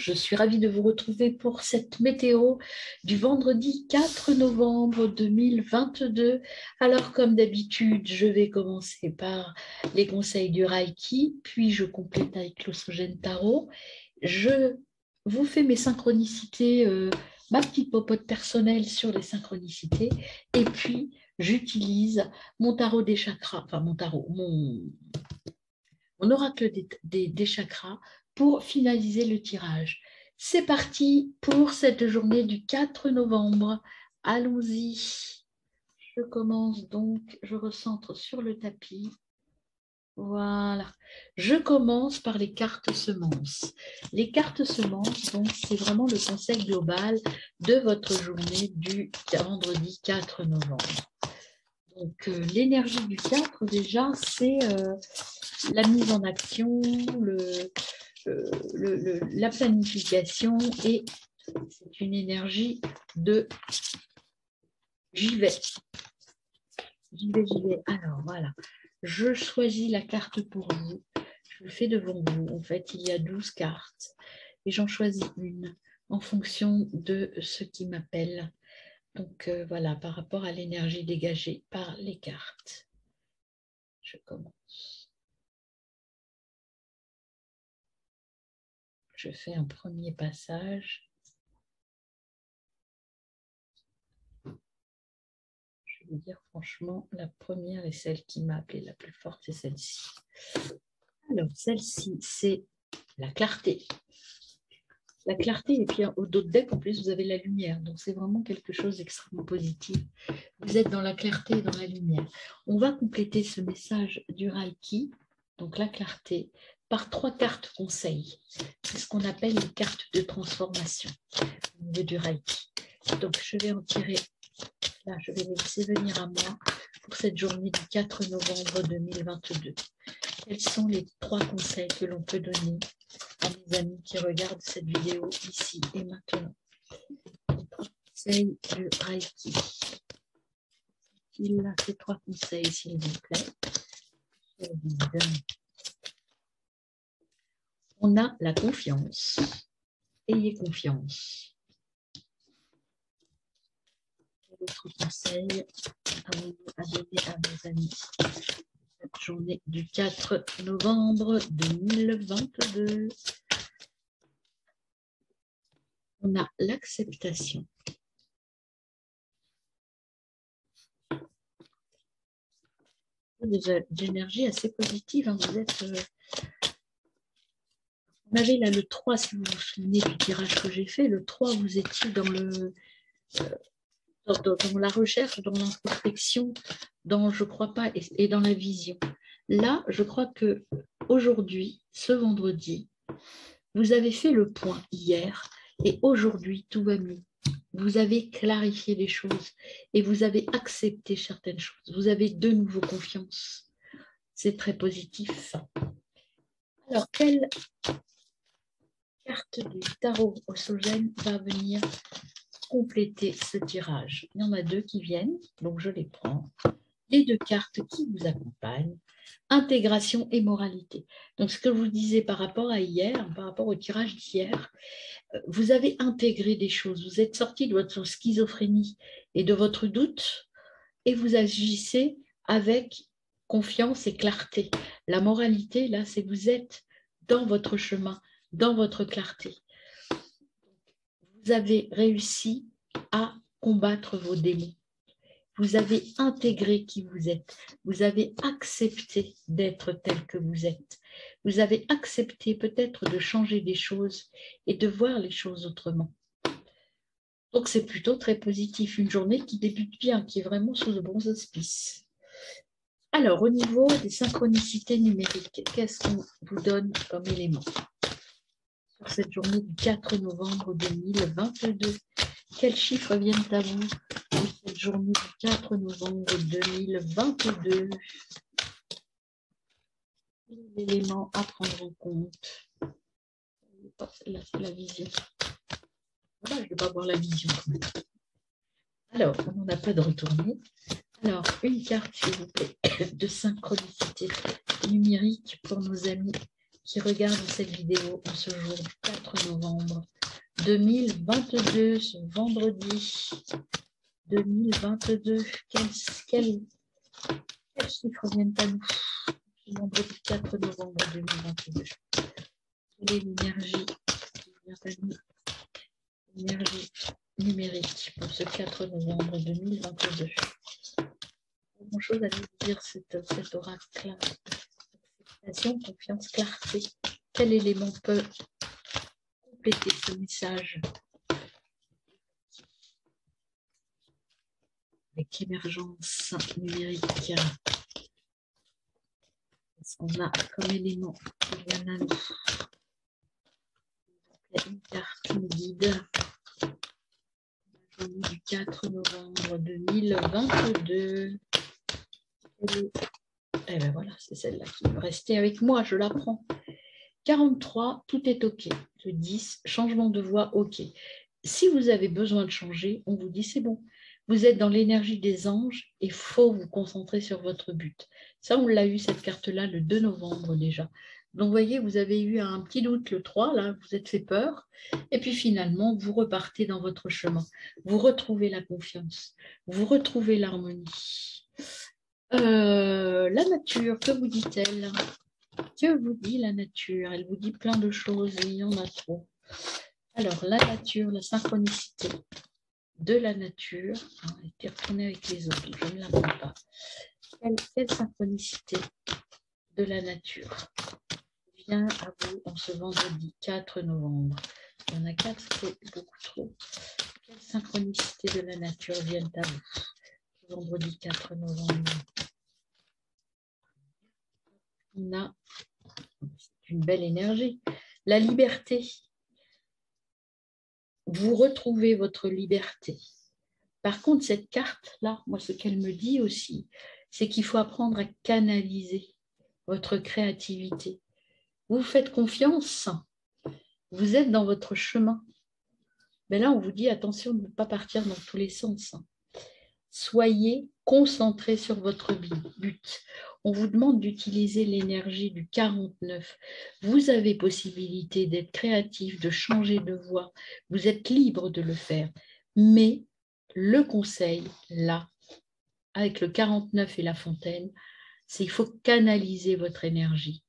je suis ravie de vous retrouver pour cette météo du vendredi 4 novembre 2022. Alors, comme d'habitude, je vais commencer par les conseils du Reiki, puis je complète avec l'Ossogène Tarot. Je vous fais mes synchronicités, ma petite popote personnelle sur les synchronicités, et puis j'utilise mon tarot des chakras, enfin mon tarot, mon oracle des chakras pour finaliser le tirage. C'est parti pour cette journée du 4 novembre. Allons-y. Je commence donc, je recentre sur le tapis. Voilà. Je commence par les cartes semences. Les cartes semences, donc, c'est vraiment le conseil global de votre journée du vendredi 4 novembre. Donc, l'énergie du 4, déjà, c'est la mise en action, la planification, et c'est une énergie de j'y vais. J'y vais, j'y vais. Alors, voilà. Je choisis la carte pour vous. Je le fais devant vous. En fait, il y a 12 cartes et j'en choisis une en fonction de ce qui m'appelle. Donc, voilà, par rapport à l'énergie dégagée par les cartes. Je commence. Je fais un premier passage. Je vais vous dire franchement, la première est celle qui m'a appelée la plus forte, c'est celle-ci. Alors, celle-ci, c'est la clarté. La clarté, et puis au dos de deck, en plus, vous avez la lumière. Donc, c'est vraiment quelque chose d'extrêmement positif. Vous êtes dans la clarté et dans la lumière. On va compléter ce message du Reiki, donc la clarté, par 3 cartes conseils. C'est ce qu'on appelle les cartes de transformation au niveau du Reiki. Donc, je vais en tirer, là, je vais les laisser venir à moi pour cette journée du 4 novembre 2022. Quels sont les 3 conseils que l'on peut donner à mes amis qui regardent cette vidéo ici et maintenant? Les 3 conseils du Reiki. Il a fait 3 conseils, s'il vous plaît. On a la confiance. Ayez confiance. Quel autre conseil à donner à mes amis cette journée du 4 novembre 2022? On a l'acceptation. Des énergies assez positives. Hein. Vous êtes... On avait là le 3, si vous vous souvenez du tirage que j'ai fait. Le 3, vous étiez dans le... dans la recherche, dans l'introspection, dans je crois pas, et dans la vision. Là, je crois que aujourd'hui, ce vendredi, vous avez fait le point hier et aujourd'hui, tout va mieux. Vous avez clarifié les choses et vous avez accepté certaines choses. Vous avez de nouveau confiance. C'est très positif. Alors, quelle carte du tarot Ossogène va venir compléter ce tirage? Il y en a 2 qui viennent, donc je les prends. Les 2 cartes qui vous accompagnent, intégration et moralité. Donc, ce que je vous disais par rapport à hier, par rapport au tirage d'hier, vous avez intégré des choses, vous êtes sorti de votre schizophrénie et de votre doute et vous agissez avec confiance et clarté. La moralité, là, c'est vous êtes dans votre chemin, dans votre clarté. Vous avez réussi à combattre vos démons. Vous avez intégré qui vous êtes. Vous avez accepté d'être tel que vous êtes. Vous avez accepté peut-être de changer des choses et de voir les choses autrement. Donc, c'est plutôt très positif. Une journée qui débute bien, qui est vraiment sous de bons auspices. Alors, au niveau des synchronicités numériques, qu'est-ce qu'on vous donne comme élément sur cette journée du 4 novembre 2022? Quels chiffres viennent à vous pour cette journée du 4 novembre 2022? Les éléments à prendre en compte. Là, c'est la vision. Voilà, je ne vais pas voir la vision. Alors, on n'en a pas de retourné. Alors, une carte, s'il vous plaît, de synchronicité numérique pour nos amis qui regardent cette vidéo en ce jour du 4 novembre 2022, ce vendredi 2022. Quels chiffres viennent à nous ce vendredi 4 novembre 2022? Quelle est l'énergie qui vient à nous? L'énergie numérique pour ce 4 novembre 2022. Pas grand-chose à nous dire cet oracle. Acceptation, confiance, clarté. Quel élément peut compléter ce message avec l'émergence numérique? Qu'est-ce qu'on a comme élément qui vient à nous? Une carte, une guide. Du 4 novembre 2022. Et bien voilà, c'est celle-là qui veut rester avec moi, je la prends. 43, tout est OK. Le 10, changement de voix, OK. Si vous avez besoin de changer, on vous dit c'est bon. Vous êtes dans l'énergie des anges et il faut vous concentrer sur votre but. Ça, on l'a eu, cette carte-là, le 2 novembre déjà. Donc, vous voyez, vous avez eu un petit doute le 3, là, vous êtes fait peur. Et puis, finalement, vous repartez dans votre chemin. Vous retrouvez la confiance. Vous retrouvez l'harmonie. La nature, que vous dit-elle? Que vous dit la nature? Elle vous dit plein de choses et il y en a trop. Alors, la nature, la synchronicité de la nature. On va été retourner avec les autres, je ne la prends pas. Quelle synchronicité de la nature vient à vous en ce vendredi 4 novembre? Il y en a 4, c'est beaucoup trop. Quelle synchronicité de la nature vient à vous ce vendredi 4 novembre? On a une belle énergie. La liberté. Vous retrouvez votre liberté. Par contre, cette carte-là, moi, ce qu'elle me dit aussi, c'est qu'il faut apprendre à canaliser votre créativité. Vous faites confiance, vous êtes dans votre chemin. Mais là, on vous dit attention de ne pas partir dans tous les sens. Soyez concentrés sur votre but. On vous demande d'utiliser l'énergie du 49. Vous avez possibilité d'être créatif, de changer de voie. Vous êtes libre de le faire. Mais le conseil, là, avec le 49 et la fontaine, c'est qu'il faut canaliser votre énergie.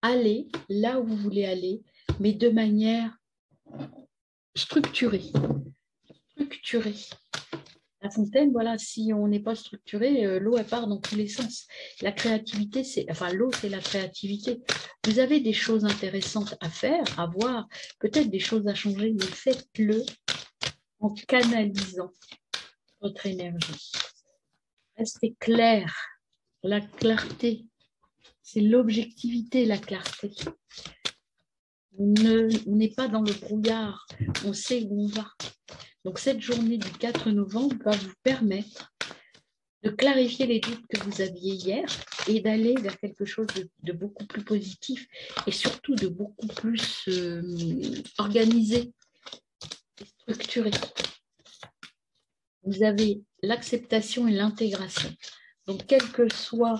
Allez là où vous voulez aller, mais de manière structurée. La fontaine, voilà, si on n'est pas structuré, l'eau, elle part dans tous les sens. La créativité, l'eau, c'est la créativité. Vous avez des choses intéressantes à faire, à voir, peut-être des choses à changer, mais faites-le en canalisant votre énergie. Restez clair. La clarté, c'est l'objectivité, la clarté. On n'est pas dans le brouillard, on sait où on va. Donc cette journée du 4 novembre va vous permettre de clarifier les doutes que vous aviez hier et d'aller vers quelque chose de beaucoup plus positif et surtout de beaucoup plus organisé et structuré. Vous avez l'acceptation et l'intégration. Donc, quel que soit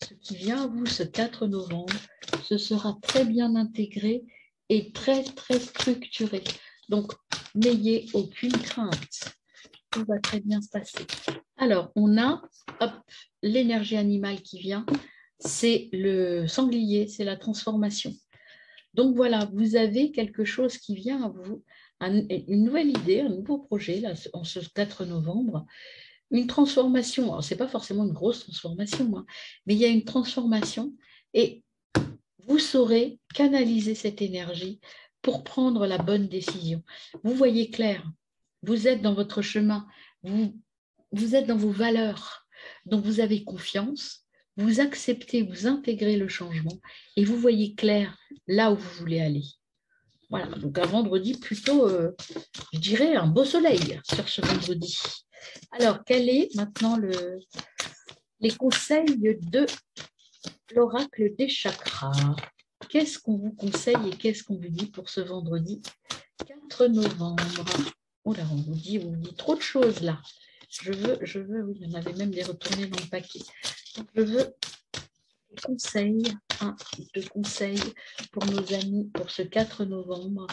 ce qui vient à vous ce 4 novembre, ce sera très bien intégré et très, très structuré. Donc, n'ayez aucune crainte. Tout va très bien se passer. Alors, on a l'énergie animale qui vient. C'est le sanglier, c'est la transformation. Donc, voilà, vous avez quelque chose qui vient à vous, une nouvelle idée, un nouveau projet, là, en ce 4 novembre. Une transformation, alors ce n'est pas forcément une grosse transformation, hein, mais il y a une transformation et vous saurez canaliser cette énergie pour prendre la bonne décision. Vous voyez clair, vous êtes dans votre chemin, vous êtes dans vos valeurs, donc vous avez confiance, vous acceptez, vous intégrez le changement et vous voyez clair là où vous voulez aller. Voilà, donc un vendredi plutôt, je dirais, un beau soleil sur ce vendredi. Alors, quel est maintenant les conseils de l'oracle des chakras? Qu'est-ce qu'on vous conseille et qu'est-ce qu'on vous dit pour ce vendredi 4 novembre? Oh là, on vous dit trop de choses là. Je veux, oui, il y en avait même des retournés dans le paquet. Donc, je veux conseils, deux conseils pour nos amis pour ce 4 novembre,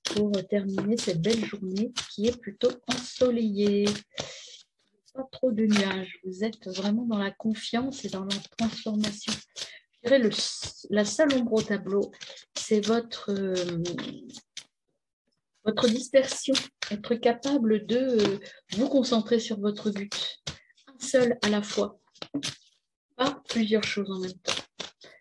pour terminer cette belle journée qui est plutôt ensoleillée. Pas trop de nuages, vous êtes vraiment dans la confiance et dans la transformation. Je dirais la seule ombre au tableau, c'est votre dispersion, être capable de vous concentrer sur votre but, un seul à la fois, pas plusieurs choses en même temps.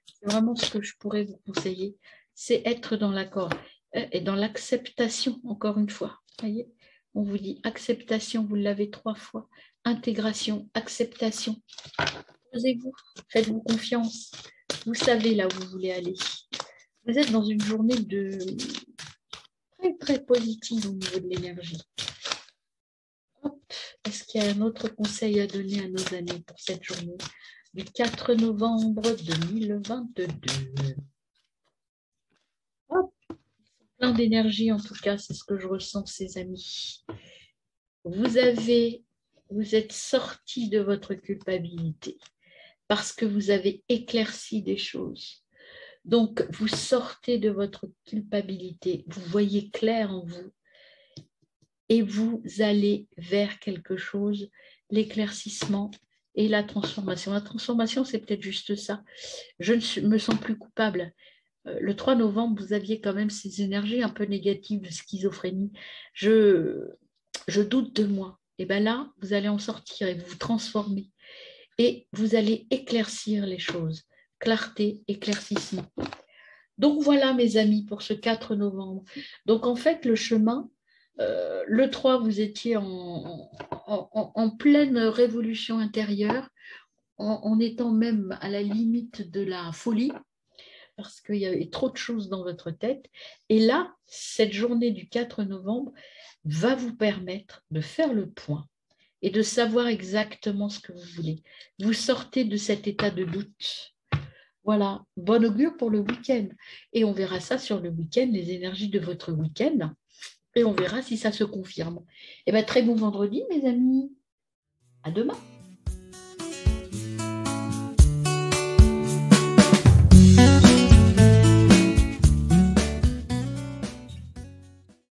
C'est vraiment ce que je pourrais vous conseiller, c'est être dans l'accord et dans l'acceptation, encore une fois. Voyez, on vous dit acceptation, vous l'avez 3 fois, intégration, acceptation. Posez-vous, faites-vous confiance, vous savez là où vous voulez aller. Vous êtes dans une journée très, très positive au niveau de l'énergie. Est-ce qu'il y a un autre conseil à donner à nos amis pour cette journée du 4 novembre 2022? Hop. Plein d'énergie, en tout cas, c'est ce que je ressens, ces amis. Vous êtes sortis de votre culpabilité parce que vous avez éclairci des choses. Donc, vous sortez de votre culpabilité, vous voyez clair en vous et vous allez vers quelque chose, l'éclaircissement et la transformation. La transformation, c'est peut-être juste ça. Je ne me sens plus coupable. Le 3 novembre, vous aviez quand même ces énergies un peu négatives de schizophrénie. Je doute de moi. Et bien là, vous allez en sortir et vous transformer. Et vous allez éclaircir les choses. Clarté, éclaircissement. Donc voilà, mes amis, pour ce 4 novembre. Donc en fait, le chemin, le 3, vous étiez en pleine révolution intérieure, en étant même à la limite de la folie, parce qu'il y avait trop de choses dans votre tête. Et là, cette journée du 4 novembre va vous permettre de faire le point et de savoir exactement ce que vous voulez. Vous sortez de cet état de doute. Voilà, bon augure pour le week-end. Et on verra ça sur le week-end, les énergies de votre week-end. Et on verra si ça se confirme. Et bien, très bon vendredi, mes amis. À demain.